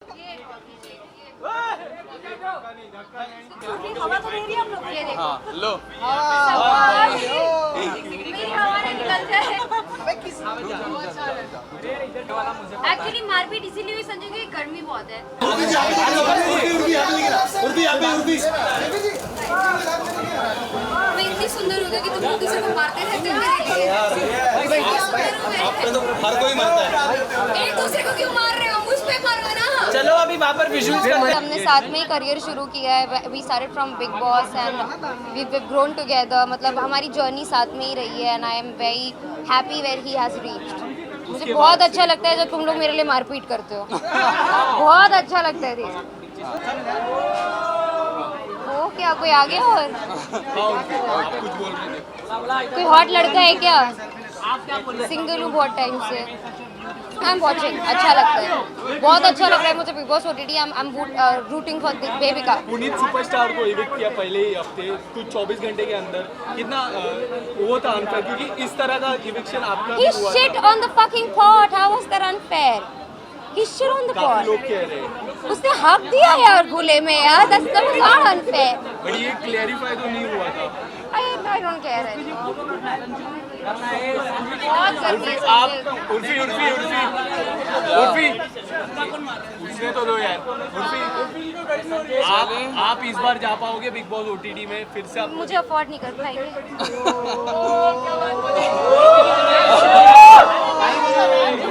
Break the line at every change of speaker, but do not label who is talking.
हवा तो दे रही है हम लोग। ये देखो।
हाँ, लो।
मेरी हवा ना निकल जाए। एक्चुअली मारपीट इसीलिए हुई संजय की गर्मी बहुत है। मैं इतनी सुंदर हो गई कि तुम लोग दूसरे को मारते रहते हो मेरे लिए।
तो हर कोई मरता है।
एक दूसरे को क्यों मार रहे हो? मुझ पे मारो ना।
चलो अभी वहाँ पर विजुअल्स करते हैं।
हमने साथ में ही करियर शुरू किया है। We started from Bigg Boss and we grown together. मतलब हमारी जर्नी साथ में ही रही है and I am very happy where he has reached. मुझे बहुत अच्छा लगता है जब तुम लोग मेरे लिए मारपीट करते हो। बहुत अच्छा लगता है ये। ओ क्या कोई आ गया? और
आप कुछ बोल रहे थे।
कोई हॉट लड़का है क्या? सिंगल हूँ बहुत टाइम से। I am watching. अच्छा लगता है, बहुत अच्छा लग रहा है मुझे big boss OTT। I am rooting for bebinca.
Puneet superstar को इविक्ट किया पहले ही हफ्ते, कुछ 24 घंटे के अंदर। कितना वो था अनफेयर, क्योंकि इस तरह का इविक्शन आपका
He
भी हुआ
shit
था।
on the fucking pot. How was that unfair? He shit on the
काफी
pot.
लोग कह रहे हैं,
उसने हक दिया यार खुले में यार। That's not unfair.
बट ये क्लेरिफाई तो नहीं हुआ था।
I don't care. बहुत गर्मी है
आप
संजय।
उर्फी उसने तो दो यार। उर्फी आप इस बार जा पाओगे बिग बॉस OTT में फिर से? आप
मुझे अफोर्ड नहीं कर पाएंगे।